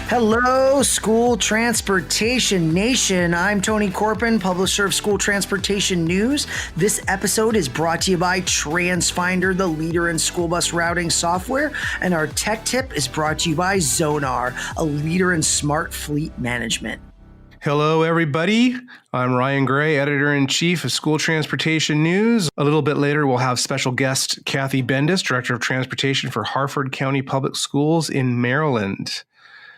Hello, School Transportation Nation. I'm Tony Corpin, publisher of School Transportation News. This episode is brought to you by TransFinder, the leader in school bus routing software. And our tech tip is brought to you by Zonar, a leader in smart fleet management. Hello, everybody. I'm Ryan Gray, Editor-in-Chief of School Transportation News. A little bit later, we'll have special guest Cathy Bendis, Director of Transportation for Harford County Public Schools in Maryland.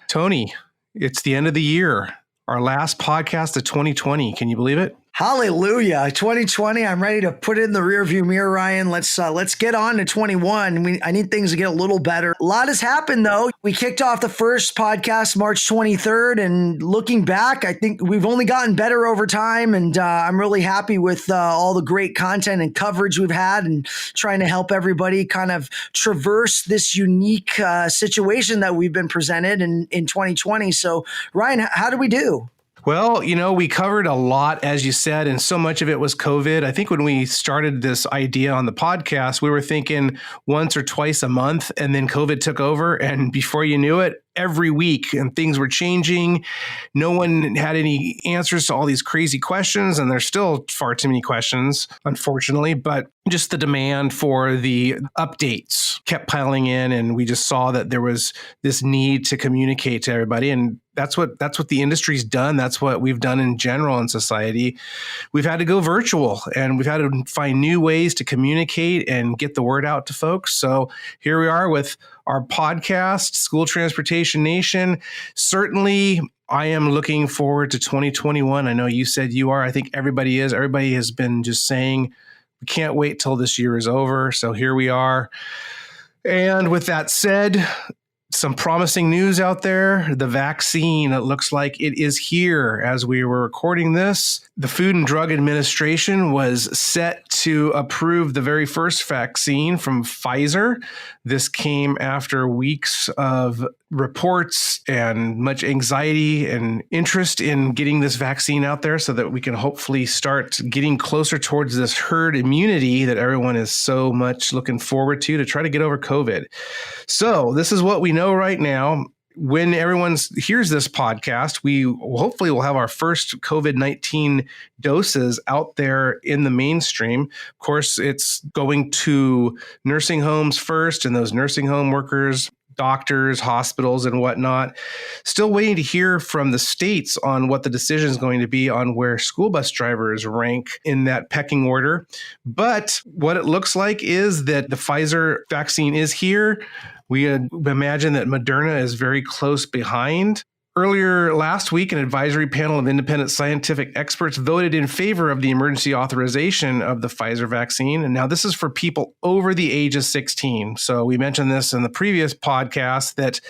Tony, it's the end of the year. Our last podcast of 2020. Can you believe it? Hallelujah. 2020, I'm ready to put it in the rearview mirror, Ryan. Let's get on to 21. I need things to get a little better. A lot has happened, though. We kicked off the first podcast March 23rd, and looking back, I think we've only gotten better over time, and I'm really happy with all the great content and coverage we've had and trying to help everybody kind of traverse this unique situation that we've been presented in 2020. So, Ryan, how did we do? Well, we covered a lot, as you said, and so much of it was COVID. I think when we started this idea on the podcast, we were thinking once or twice a month, and then COVID took over. And before you knew it, every week, and things were changing. No one had any answers to all these crazy questions, and there's still far too many questions, unfortunately, but just the demand for the updates kept piling in, and we just saw that there was this need to communicate to everybody, and that's what the industry's done. That's what we've done in general in society. We've had to go virtual, and we've had to find new ways to communicate and get the word out to folks. So here we are with our podcast, School Transportation Nation. Certainly, I am looking forward to 2021. I know you said you are. I think everybody is. Everybody has been just saying, we can't wait till this year is over. So here we are. And with that said, some promising news out there. The vaccine, it looks like it is here as we were recording this. The Food and Drug Administration was set to approve the very first vaccine from Pfizer. This came after weeks of reports and much anxiety and interest in getting this vaccine out there so that we can hopefully start getting closer towards this herd immunity that everyone is so much looking forward to try to get over COVID. So this is what we know right now. When everyone hears this podcast, we hopefully will have our first COVID-19 doses out there in the mainstream. Of course, it's going to nursing homes first, and those nursing home workers, doctors, hospitals, and whatnot. Still waiting to hear from the states on what the decision is going to be on where school bus drivers rank in that pecking order. But what it looks like is that the Pfizer vaccine is here. We imagine that Moderna is very close behind. Earlier last week, an advisory panel of independent scientific experts voted in favor of the emergency authorization of the Pfizer vaccine. And now this is for people over the age of 16. So we mentioned this in the previous podcast that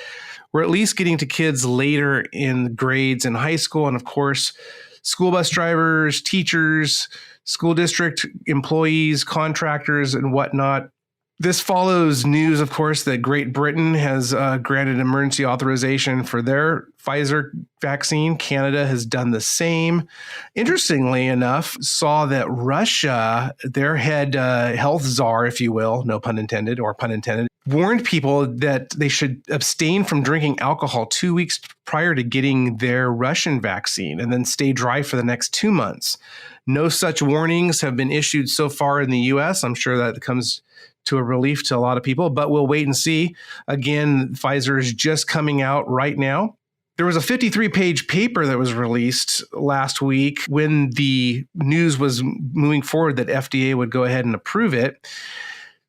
we're at least getting to kids later in grades in high school. And of course, school bus drivers, teachers, school district employees, contractors, and whatnot. This follows news, of course, that Great Britain has granted emergency authorization for their Pfizer vaccine. Canada has done the same. Interestingly enough, saw that Russia, their head health czar, if you will, no pun intended or pun intended, warned people that they should abstain from drinking alcohol 2 weeks prior to getting their Russian vaccine and then stay dry for the next 2 months. No such warnings have been issued so far in the U.S. I'm sure that comes to a relief to a lot of people, but we'll wait and see. Again, Pfizer is just coming out right now. There was a 53-page paper that was released last week when the news was moving forward that FDA would go ahead and approve it.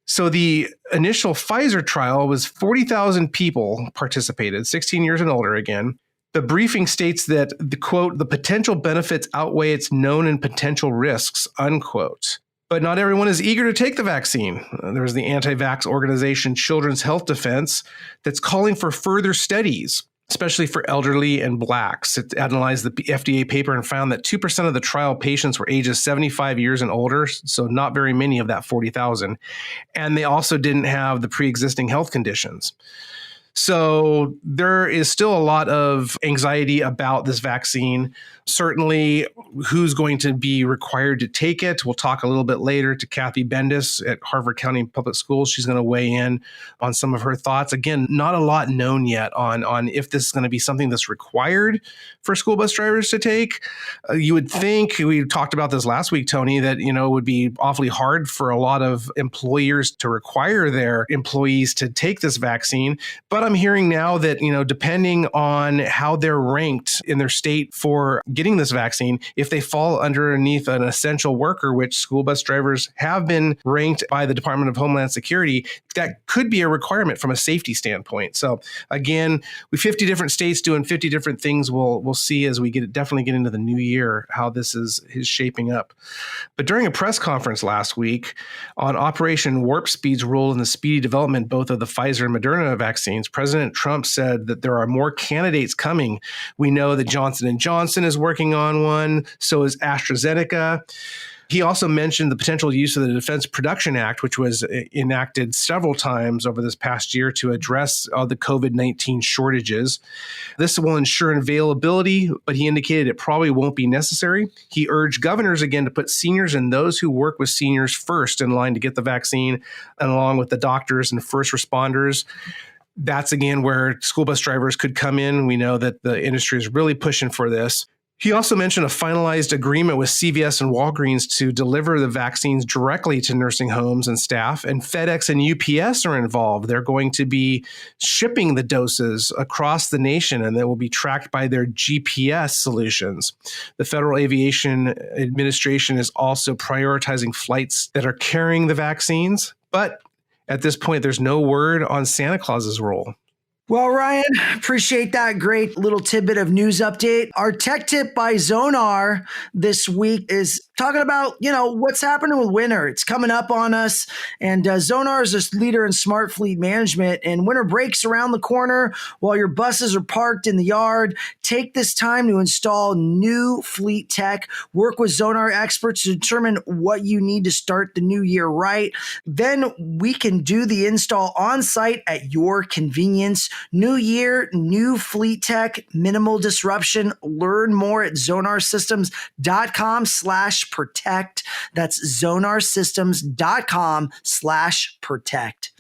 So the initial Pfizer trial was 40,000 people participated, 16 years and older again. The briefing states that, the potential benefits outweigh its known and potential risks, unquote. But not everyone is eager to take the vaccine. There's the anti-vax organization Children's Health Defense that's calling for further studies, especially for elderly and Blacks. It analyzed the FDA paper and found that 2% of the trial patients were ages 75 years and older, so not very many of that 40,000. And they also didn't have the pre-existing health conditions. So there is still a lot of anxiety about this vaccine. Certainly, who's going to be required to take it? We'll talk a little bit later to Cathy Bendis at Harford County Public Schools. She's going to weigh in on some of her thoughts. Again, not a lot known yet on if this is going to be something that's required for school bus drivers to take. You would think, we talked about this last week, Tony, that it would be awfully hard for a lot of employers to require their employees to take this vaccine. But I'm hearing now that, depending on how they're ranked in their state for getting this vaccine, if they fall underneath an essential worker, which school bus drivers have been ranked by the Department of Homeland Security, that could be a requirement from a safety standpoint. So again, we 50 different states doing 50 different things. We'll see as we definitely get into the new year how this is shaping up. But during a press conference last week on Operation Warp Speed's role in the speedy development both of the Pfizer and Moderna vaccines, President Trump said that there are more candidates coming. We know that Johnson & Johnson is working on one, so is AstraZeneca. He also mentioned the potential use of the Defense Production Act, which was enacted several times over this past year to address the COVID-19 shortages. This will ensure availability, but he indicated it probably won't be necessary. He urged governors again to put seniors and those who work with seniors first in line to get the vaccine, and along with the doctors and first responders. That's again where school bus drivers could come in. We know that the industry is really pushing for this. He also mentioned a finalized agreement with CVS and Walgreens to deliver the vaccines directly to nursing homes and staff, and FedEx and UPS are involved. They're going to be shipping the doses across the nation, and they will be tracked by their GPS solutions. The Federal Aviation Administration is also prioritizing flights that are carrying the vaccines, but at this point, there's no word on Santa Claus's role. Well, Ryan, appreciate that great little tidbit of news update. Our tech tip by Zonar this week is talking about, what's happening with winter. It's coming up on us, and Zonar is a leader in smart fleet management, and winter breaks around the corner while your buses are parked in the yard. Take this time to install new fleet tech. Work with Zonar experts to determine what you need to start the new year right. Then we can do the install on site at your convenience. New year, new fleet tech, minimal disruption. Learn more at zonarsystems.com/protect. That's zonarsystems.com/protect.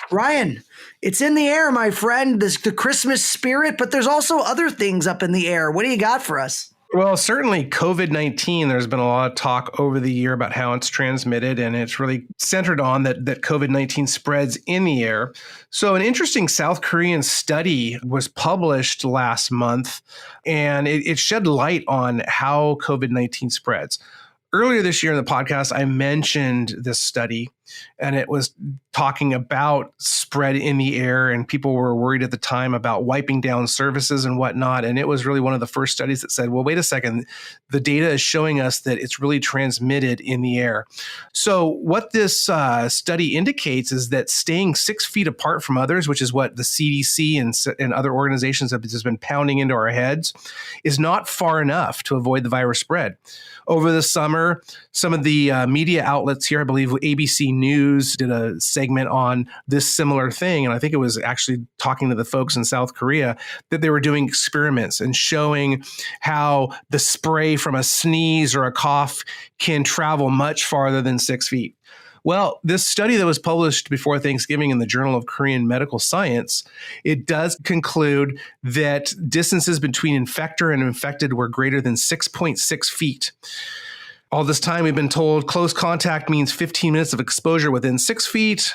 Ryan, it's in the air, my friend, the Christmas spirit, but there's also other things up in the air. What do you got for us? Well, certainly COVID-19, there's been a lot of talk over the year about how it's transmitted, and it's really centered on that COVID-19 spreads in the air. So an interesting South Korean study was published last month, and it shed light on how COVID-19 spreads. Earlier this year in the podcast, I mentioned this study, and it was talking about spread in the air, and people were worried at the time about wiping down services and whatnot. And it was really one of the first studies that said, well, wait a second, the data is showing us that it's really transmitted in the air. So what this study indicates is that staying 6 feet apart from others, which is what the CDC and other organizations have just been pounding into our heads, is not far enough to avoid the virus spread. Over the summer, some of the media outlets here, I believe ABC News did a segment on this similar thing. And I think it was actually talking to the folks in South Korea that they were doing experiments and showing how the spray from a sneeze or a cough can travel much farther than 6 feet. Well, this study that was published before Thanksgiving in the Journal of Korean Medical Science, it does conclude that distances between infector and infected were greater than 6.6 feet. All this time, we've been told close contact means 15 minutes of exposure within 6 feet.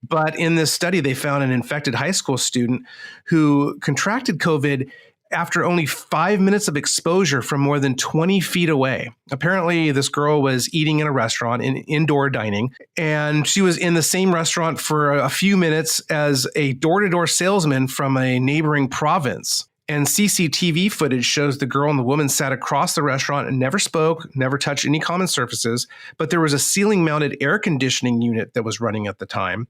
But in this study, they found an infected high school student who contracted COVID after only 5 minutes of exposure from more than 20 feet away. Apparently, this girl was eating in a restaurant in indoor dining, and she was in the same restaurant for a few minutes as a door-to-door salesman from a neighboring province. And CCTV footage shows the girl and the woman sat across the restaurant and never spoke, never touched any common surfaces, but there was a ceiling-mounted air conditioning unit that was running at the time,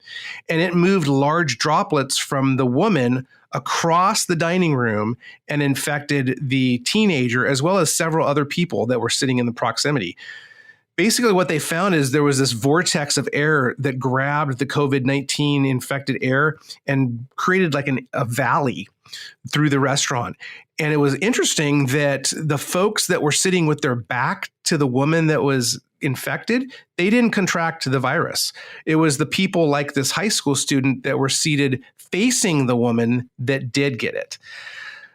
and it moved large droplets from the woman across the dining room and infected the teenager as well as several other people that were sitting in the proximity. Basically, what they found is there was this vortex of air that grabbed the COVID-19 infected air and created like a valley through the restaurant. And it was interesting that the folks that were sitting with their back to the woman that was infected, they didn't contract the virus. It was the people like this high school student that were seated facing the woman that did get it.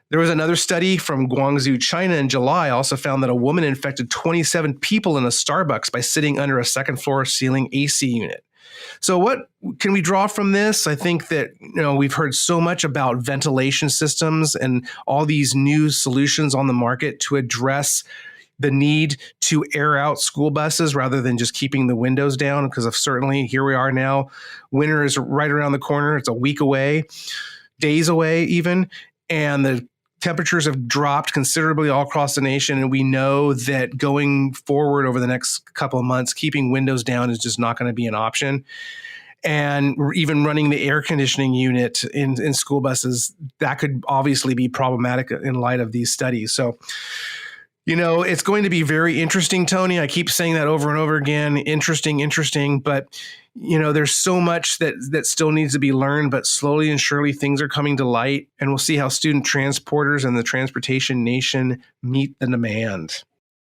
There was another study from Guangzhou, China in July also found that a woman infected 27 people in a Starbucks by sitting under a second floor ceiling AC unit. So what can we draw from this? I think that, we've heard so much about ventilation systems and all these new solutions on the market to address the need to air out school buses rather than just keeping the windows down, because of certainly here we are now. Winter is right around the corner. It's a week away, days away even. And the temperatures have dropped considerably all across the nation. And we know that going forward over the next couple of months, keeping windows down is just not going to be an option. And even running the air conditioning unit in school buses, that could obviously be problematic in light of these studies. So, it's going to be very interesting, Tony. I keep saying that over and over again. Interesting. But, there's so much that still needs to be learned, but slowly and surely things are coming to light. And we'll see how student transporters and the transportation nation meet the demand.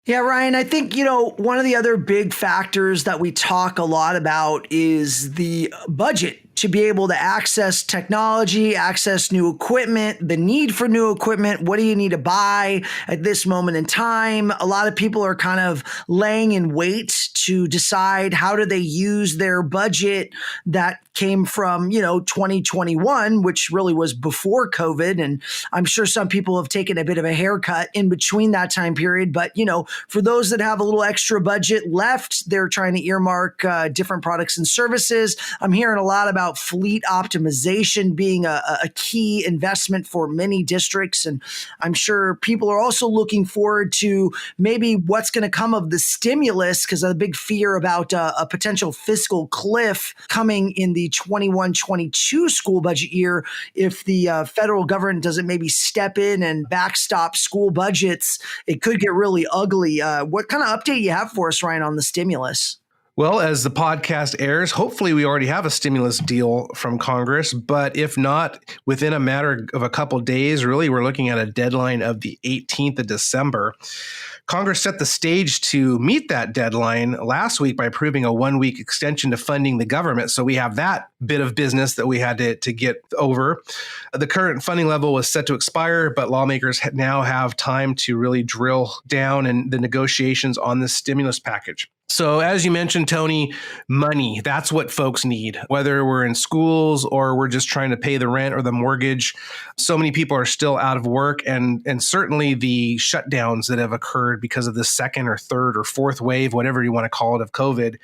Yeah, Ryan, I think, one of the other big factors that we talk a lot about is the budget to be able to access technology, access new equipment, the need for new equipment. What do you need to buy at this moment in time? A lot of people are kind of laying in wait to decide how do they use their budget that came from, 2021, which really was before COVID. And I'm sure some people have taken a bit of a haircut in between that time period. But, for those that have a little extra budget left, they're trying to earmark different products and services. I'm hearing a lot about fleet optimization being a key investment for many districts. And I'm sure people are also looking forward to maybe what's going to come of the stimulus, because of the big fear about a potential fiscal cliff coming in the 21-22 school budget year if the federal government doesn't maybe step in and backstop school budgets. It could get really ugly. What kind of update you have for us, Ryan, on the stimulus? Well, as the podcast airs, hopefully we already have a stimulus deal from Congress. But if not, within a matter of a couple of days, really, we're looking at a deadline of the 18th of December. Congress set the stage to meet that deadline last week by approving a 1-week extension to funding the government. So we have that bit of business that we had to get over. The current funding level was set to expire, but lawmakers now have time to really drill down in the negotiations on this stimulus package. So as you mentioned, Tony, money, that's what folks need, whether we're in schools or we're just trying to pay the rent or the mortgage. So many people are still out of work, and certainly the shutdowns that have occurred because of the second or third or fourth wave, whatever you want to call it, of COVID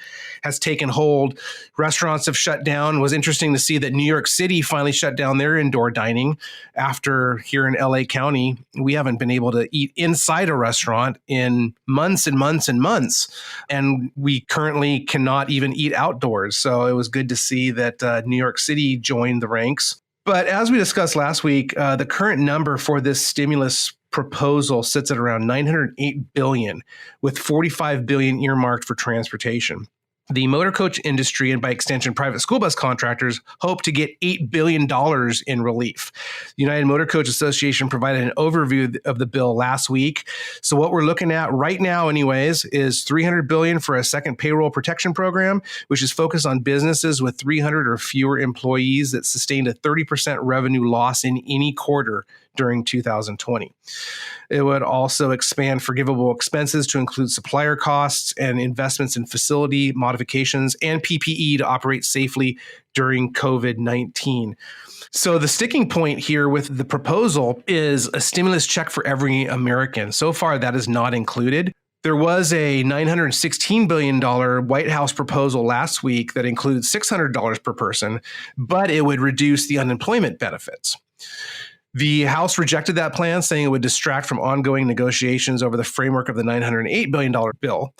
has taken hold. Restaurants have shut down. It was interesting to see that New York City finally shut down their indoor dining after here in LA County, we haven't been able to eat inside a restaurant in months and months and months. And we currently cannot even eat outdoors. So it was good to see that New York City joined the ranks. But as we discussed last week, the current number for this stimulus proposal sits at around $908 billion, with $45 billion earmarked for transportation. The motor coach industry and by extension private school bus contractors hope to get $8 billion in relief. The United Motor Coach Association provided an overview of the bill last week. So what we're looking at right now anyways is $300 billion for a second payroll protection program, which is focused on businesses with 300 or fewer employees that sustained a 30% revenue loss in any quarter during 2020. It would also expand forgivable expenses to include supplier costs and investments in facility modifications and PPE to operate safely during COVID-19. So the sticking point here with the proposal is a stimulus check for every American. So far, that is not included. There was a $916 billion White House proposal last week that included $600 per person, but it would reduce the unemployment benefits. The House rejected that plan, saying it would distract from ongoing negotiations over the framework of the $908 billion bill.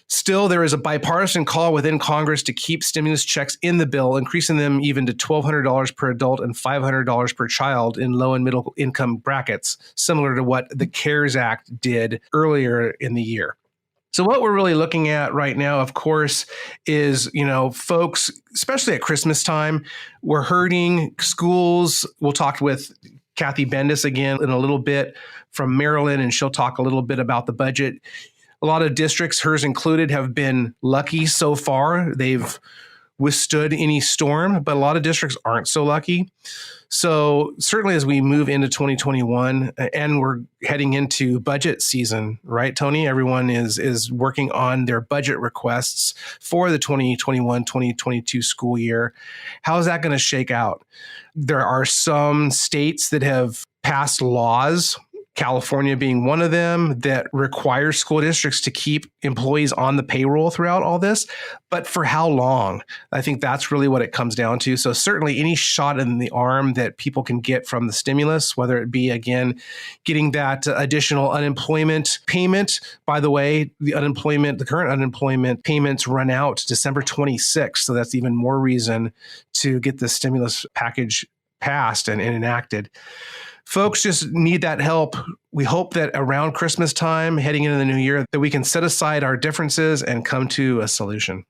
Still, there is a bipartisan call within Congress to keep stimulus checks in the bill, increasing them even to $1,200 per adult and $500 per child in low and middle income brackets, similar to what the CARES Act did earlier in the year. So what we're really looking at right now, of course, is, folks, especially at Christmas time, we're hurting. Schools. We'll talk with Cathy Bendis again in a little bit from Maryland, and she'll talk a little bit about the budget. A lot of districts, hers included, have been lucky so far. They've withstood any storm, but a lot of districts aren't so lucky. So certainly as we move into 2021 and we're heading into budget season, right, Tony? Everyone is working on their budget requests for the 2021-2022 school year. How is that going to shake out? There are some states that have passed laws, California being one of them, that requires school districts to keep employees on the payroll throughout all this. But for how long? I think that's really what it comes down to. So certainly any shot in the arm that people can get from the stimulus, whether it be, again, getting that additional unemployment payment. By the way, the current unemployment payments run out December 26th. So that's even more reason to get the stimulus package passed and enacted. Folks just need that help. We hope that around Christmas time, heading into the new year, that we can set aside our differences and come to a solution.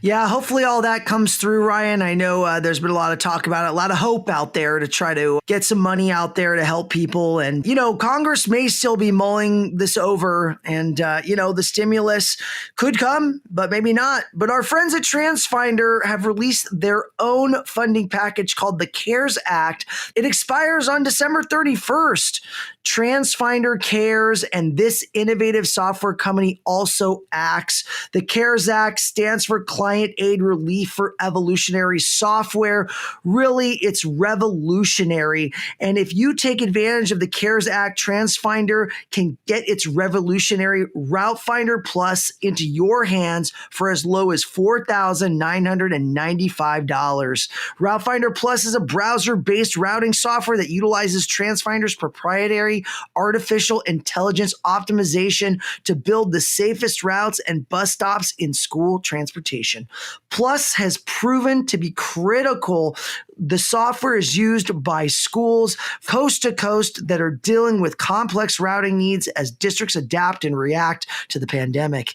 Yeah, hopefully all that comes through, Ryan. I know there's been a lot of talk about it, a lot of hope out there to try to get some money out there to help people. And, Congress may still be mulling this over and, the stimulus could come, but maybe not. But our friends at TransFinder have released their own funding package called the CARES Act. It expires on December 31st. TransFinder cares, and this innovative software company also acts. The CARES Act stands for Client Aid Relief for Evolutionary Software. Really, it's revolutionary. And if you take advantage of the CARES Act, TransFinder can get its revolutionary Route Finder Plus into your hands for as low as $4,995. Route Finder Plus is a browser-based routing software that utilizes TransFinder's proprietary artificial intelligence optimization to build the safest routes and bus stops in school transportation. Plus has proven to be critical. The software is used by schools coast to coast that are dealing with complex routing needs as districts adapt and react to the pandemic.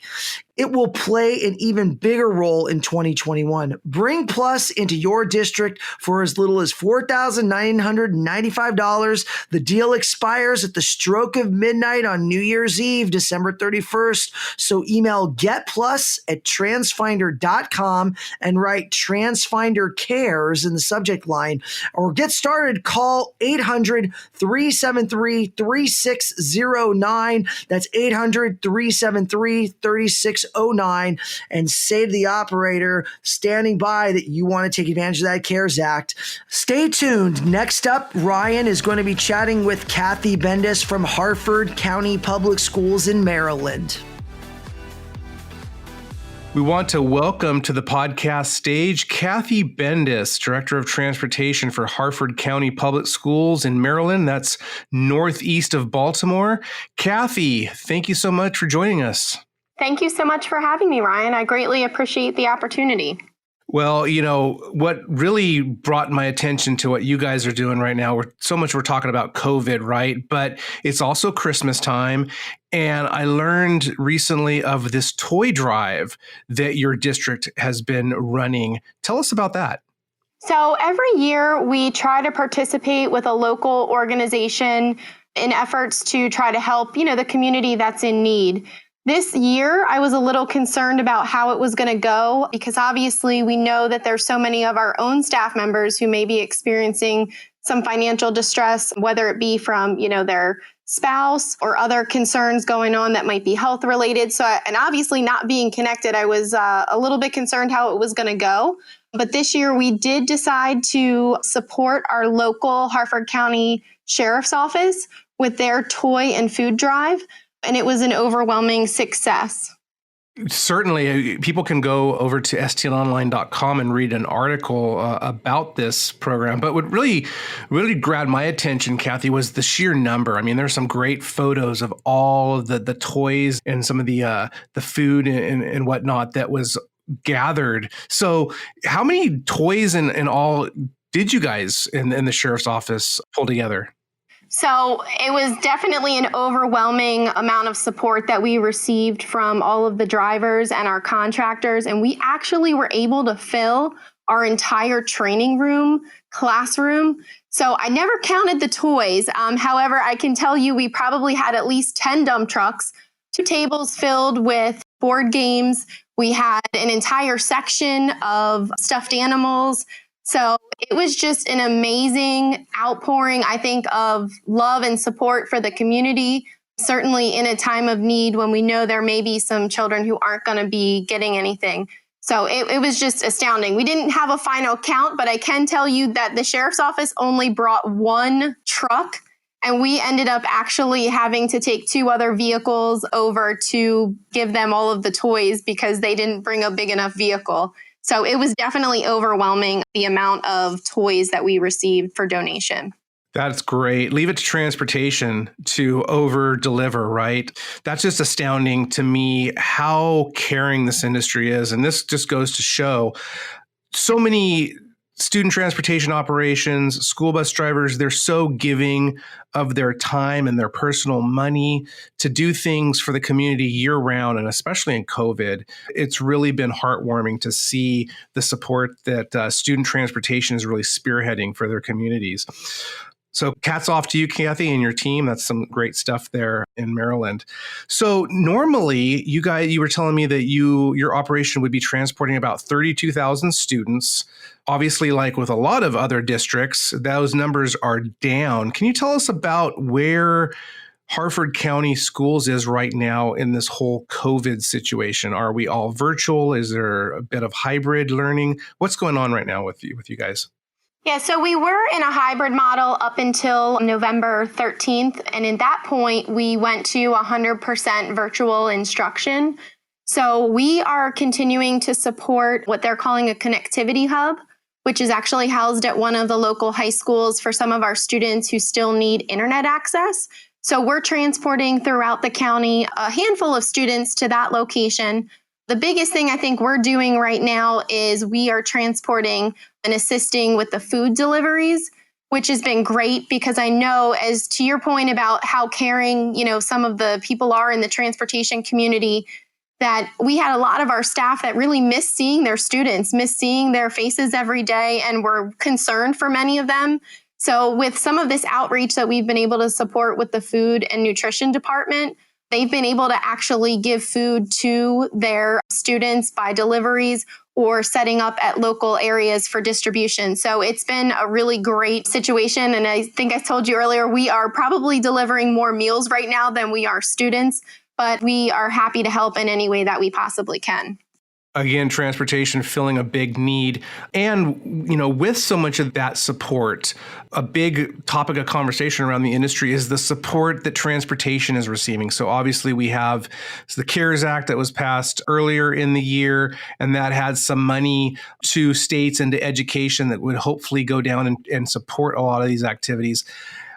It will play an even bigger role in 2021. Bring Plus into your district for as little as $4,995. The deal expires at the stroke of midnight on New Year's Eve, December 31st. So email getplus@transfinder.com and write TransFinder Cares in the subject line, or get started. Call 800-373-3609. That's 800-373-3609 and say to the operator standing by that you want to take advantage of that CARES Act. Stay tuned. Next up, Ryan is going to be chatting with Cathy Bendis from Harford County Public Schools in Maryland. We want to welcome to the podcast stage Cathy Bendis, Director of Transportation for Harford County Public Schools in Maryland. That's northeast of Baltimore. Cathy, thank you so much for joining us. Thank you so much for having me, Ryan. I greatly appreciate the opportunity. Well, what really brought my attention to what you guys are doing right now, we're talking about COVID, right? But it's also Christmas time. And I learned recently of this toy drive that your district has been running. Tell us about that. So every year we try to participate with a local organization in efforts to try to help, the community that's in need. This year, I was a little concerned about how it was going to go because obviously we know that there's so many of our own staff members who may be experiencing some financial distress, whether it be from, their spouse or other concerns going on that might be health related. And obviously not being connected, I was a little bit concerned how it was going to go. But this year we did decide to support our local Harford County Sheriff's Office with their toy and food drive. And it was an overwhelming success. Certainly, people can go over to stlonline.com and read an article about this program. But what really grabbed my attention, Cathy, was the sheer number. I mean, there's some great photos of all of the toys and some of the food and whatnot that was gathered. So how many toys in all did you guys in the sheriff's office pull together? So it was definitely an overwhelming amount of support that we received from all of the drivers and our contractors. And we actually were able to fill our entire training room, classroom. So I never counted the toys. However, I can tell you we probably had at least 10 dump trucks, 2 tables filled with board games. We had an entire section of stuffed animals. So it was just an amazing outpouring, I think, of love and support for the community, certainly in a time of need when we know there may be some children who aren't going to be getting anything. So it was just astounding. We didn't have a final count, but I can tell you that the sheriff's office only brought 1 truck, and we ended up actually having to take 2 other vehicles over to give them all of the toys because they didn't bring a big enough vehicle. So it was definitely overwhelming, the amount of toys that we received for donation. That's great. Leave it to transportation to over deliver, right? That's just astounding to me how caring this industry is. And this just goes to show so many student transportation operations, school bus drivers, they're so giving of their time and their personal money to do things for the community year round, and especially in COVID. It's really been heartwarming to see the support that student transportation is really spearheading for their communities. So hats off to you, Kathy, and your team. That's some great stuff there in Maryland. So normally, you were telling me that your operation would be transporting about 32,000 students. Obviously, like with a lot of other districts, those numbers are down. Can you tell us about where Harford County Schools is right now in this whole COVID situation? Are we all virtual? Is there a bit of hybrid learning? What's going on right now with you guys? Yeah, so we were in a hybrid model up until November 13th. And at that point, we went to 100% virtual instruction. So we are continuing to support what they're calling a connectivity hub, which is actually housed at one of the local high schools for some of our students who still need internet access. So we're transporting throughout the county a handful of students to that location. The biggest thing I think we're doing right now is we are transporting and assisting with the food deliveries, which has been great because I know, as to your point about how caring, some of the people are in the transportation community, that we had a lot of our staff that really miss seeing their students, miss seeing their faces every day, and were concerned for many of them. So with some of this outreach that we've been able to support with the food and nutrition department, they've been able to actually give food to their students by deliveries or setting up at local areas for distribution. So it's been a really great situation. And I think I told you earlier, we are probably delivering more meals right now than we are students, but we are happy to help in any way that we possibly can. Again, transportation filling a big need. And, with so much of that support, a big topic of conversation around the industry is the support that transportation is receiving. So obviously we have the CARES Act that was passed earlier in the year, and that had some money to states and to education that would hopefully go down and support a lot of these activities.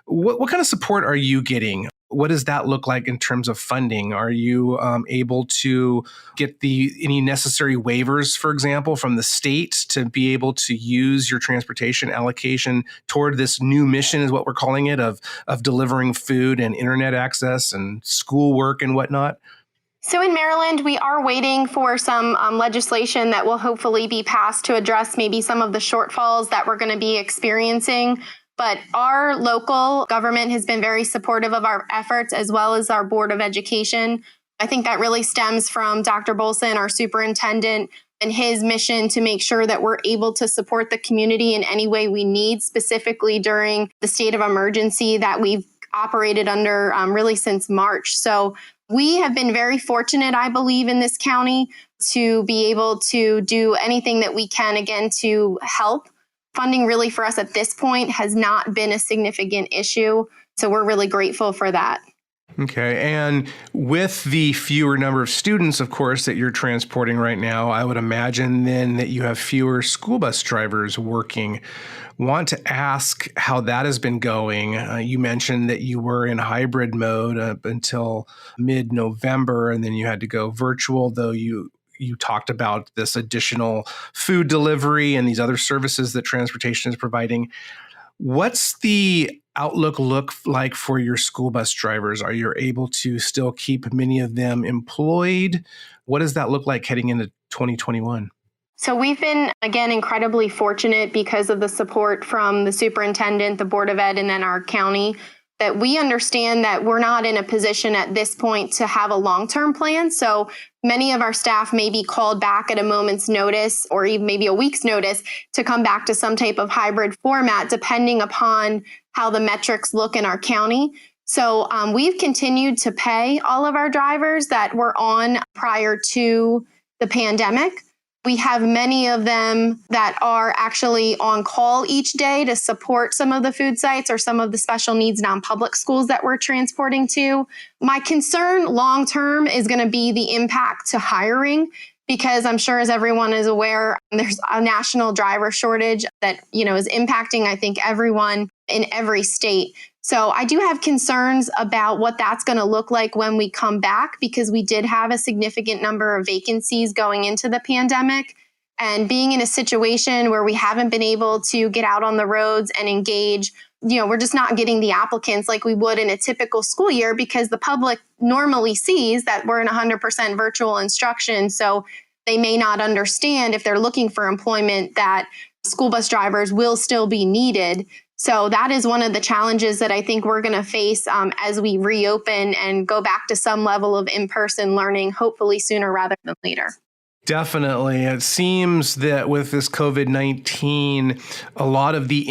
What kind of support are you getting? What does that look like in terms of funding? Are you able to get any necessary waivers, for example, from the state to be able to use your transportation allocation toward this new mission, is what we're calling it, of delivering food and internet access and schoolwork and whatnot? So in Maryland, we are waiting for some legislation that will hopefully be passed to address maybe some of the shortfalls that we're going to be experiencing. But our local government has been very supportive of our efforts, as well as our Board of Education. I think that really stems from Dr. Bolson, our superintendent, and his mission to make sure that we're able to support the community in any way we need, specifically during the state of emergency that we've operated under really since March. So we have been very fortunate, I believe, in this county to be able to do anything that we can, again, to help. Funding really for us at this point has not been a significant issue. So we're really grateful for that. Okay. And with the fewer number of students, of course, that you're transporting right now, I would imagine then that you have fewer school bus drivers working. Want to ask how that has been going. You mentioned that you were in hybrid mode up until mid-November, and then you had to go virtual, though you talked about this additional food delivery and these other services that transportation is providing. What's the outlook look like for your school bus drivers? Are you able to still keep many of them employed? What does that look like heading into 2021? So we've been, again, incredibly fortunate because of the support from the superintendent, the Board of Ed, and then our county, that we understand that we're not in a position at this point to have a long-term plan. So many of our staff may be called back at a moment's notice or even maybe a week's notice to come back to some type of hybrid format, depending upon how the metrics look in our county. So we've continued to pay all of our drivers that were on prior to the pandemic. We have many of them that are actually on call each day to support some of the food sites or some of the special needs non-public schools that we're transporting to. My concern long-term is going to be the impact to hiring, because I'm sure, as everyone is aware, there's a national driver shortage that, is impacting, I think, everyone in every state. So I do have concerns about what that's going to look like when we come back, because we did have a significant number of vacancies going into the pandemic. And being in a situation where we haven't been able to get out on the roads and engage, we're just not getting the applicants like we would in a typical school year, because the public normally sees that we're in 100% virtual instruction. So they may not understand, if they're looking for employment, that school bus drivers will still be needed. So that is one of the challenges that I think we're going to face as we reopen and go back to some level of in-person learning, hopefully sooner rather than later. Definitely. It seems that with this COVID-19, a lot of the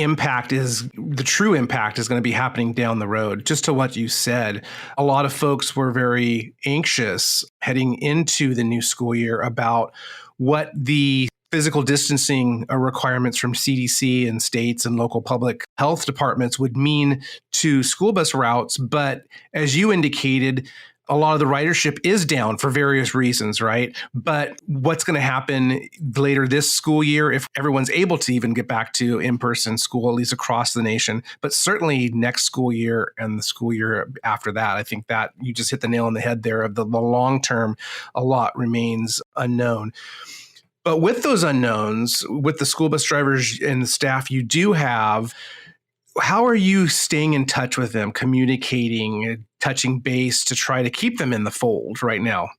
true impact is going to be happening down the road. Just to what you said, a lot of folks were very anxious heading into the new school year about what the physical distancing requirements from CDC and states and local public health departments would mean to school bus routes. But as you indicated, a lot of the ridership is down for various reasons, right? But what's going to happen later this school year, if everyone's able to even get back to in-person school, at least across the nation, but certainly next school year and the school year after that, I think that you just hit the nail on the head there. Of the long term, a lot remains unknown. But with those unknowns, with the school bus drivers and the staff you do have, how are you staying in touch with them, communicating, touching base to try to keep them in the fold right now?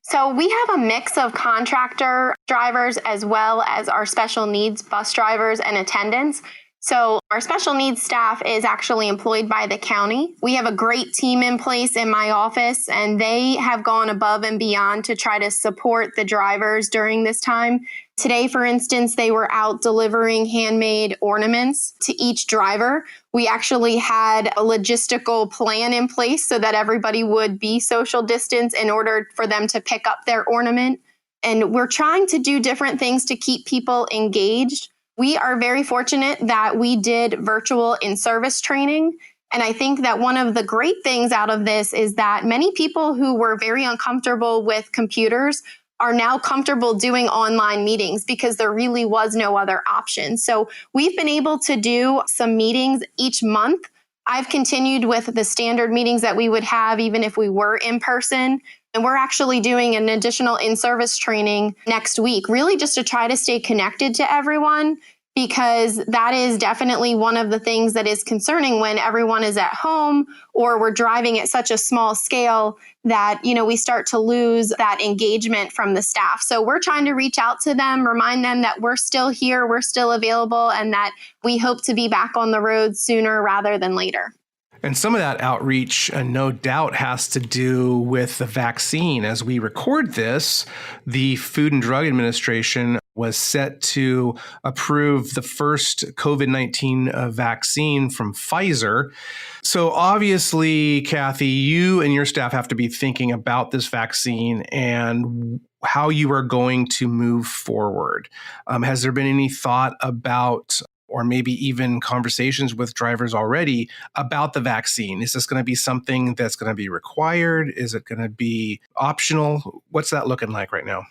So we have a mix of contractor drivers as well as our special needs bus drivers and attendants. So our special needs staff is actually employed by the county. We have a great team in place in my office, and they have gone above and beyond to try to support the drivers during this time. Today, for instance, they were out delivering handmade ornaments to each driver. We actually had a logistical plan in place so that everybody would be social distance in order for them to pick up their ornament. And we're trying to do different things to keep people engaged. We are very fortunate that we did virtual in-service training. And I think that one of the great things out of this is that many people who were very uncomfortable with computers are now comfortable doing online meetings, because there really was no other option. So we've been able to do some meetings each month. I've continued with the standard meetings that we would have even if we were in person. And we're actually doing an additional in-service training next week, really just to try to stay connected to everyone, because that is definitely one of the things that is concerning when everyone is at home or we're driving at such a small scale that, we start to lose that engagement from the staff. So we're trying to reach out to them, remind them that we're still here, we're still available, and that we hope to be back on the road sooner rather than later. And some of that outreach, no doubt, has to do with the vaccine. As we record this, the Food and Drug Administration was set to approve the first COVID-19 vaccine from Pfizer. So obviously, Cathy, you and your staff have to be thinking about this vaccine and how you are going to move forward. Has there been any thought about, or maybe even conversations with drivers already about the vaccine? Is this going to be something that's going to be required? Is it going to be optional? What's that looking like right now?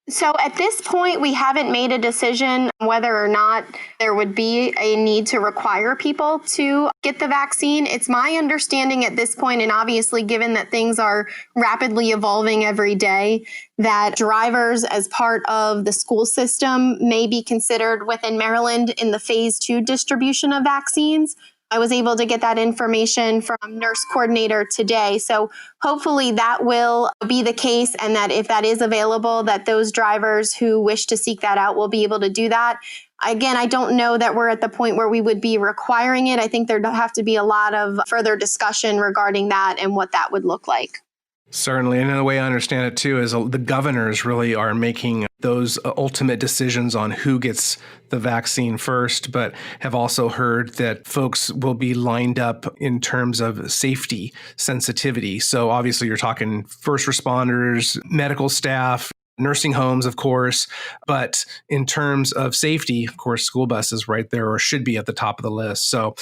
So at this point, we haven't made a decision whether or not there would be a need to require people to get the vaccine. It's my understanding at this point, and obviously given that things are rapidly evolving every day, that drivers as part of the school system may be considered within Maryland in the phase 2 distribution of vaccines. I was able to get that information from nurse coordinator today. So hopefully that will be the case, and that if that is available, that those drivers who wish to seek that out will be able to do that. Again, I don't know that we're at the point where we would be requiring it. I think there'd have to be a lot of further discussion regarding that and what that would look like. Certainly. And the way I understand it too is the governors really are making those ultimate decisions on who gets the vaccine first, but have also heard that folks will be lined up in terms of safety sensitivity. So obviously you're talking first responders, medical staff, nursing homes, of course. But in terms of safety, of course, school buses right there, or should be at the top of the list. So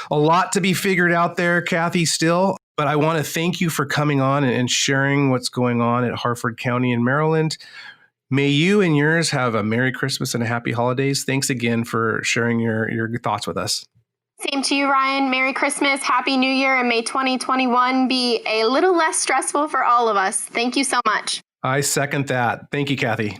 a lot to be figured out there, Cathy, still. But I want to thank you for coming on and sharing what's going on at Harford County in Maryland. May you and yours have a Merry Christmas and a Happy Holidays. Thanks again for sharing your thoughts with us. Same to you, Ryan. Merry Christmas, Happy New Year, and may 2021 be a little less stressful for all of us. Thank you so much. I second that. Thank you, Cathy.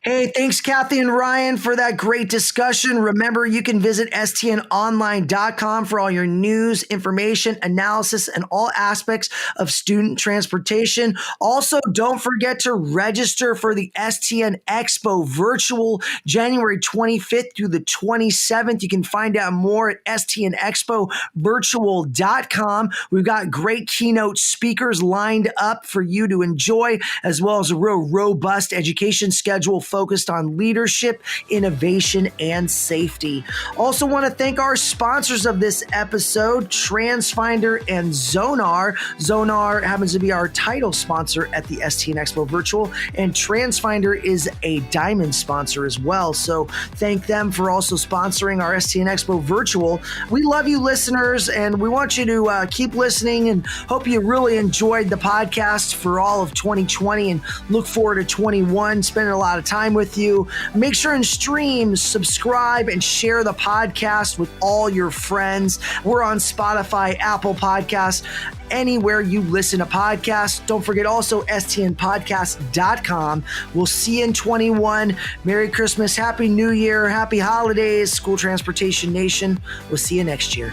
Hey, thanks, Cathy and Ryan, for that great discussion. Remember, you can visit stnonline.com for all your news, information, analysis, and all aspects of student transportation. Also, don't forget to register for the STN Expo virtual January 25th through the 27th. You can find out more at stnexpovirtual.com. We've got great keynote speakers lined up for you to enjoy, as well as a real robust education schedule focused on leadership, innovation, and safety. Also want to thank our sponsors of this episode, TransFinder and Zonar. Zonar happens to be our title sponsor at the STN Expo Virtual, and TransFinder is a diamond sponsor as well. So thank them for also sponsoring our STN Expo Virtual. We love you, listeners, and we want you to keep listening, and hope you really enjoyed the podcast for all of 2020, and look forward to 21, spending a lot of time with you. Make sure and stream, subscribe, and share the podcast with all your friends. We're on Spotify, Apple Podcasts, anywhere you listen to podcasts. Don't forget also stnpodcast.com. We'll see you in 21. Merry Christmas, Happy New Year, Happy Holidays, School Transportation Nation. We'll see you next year.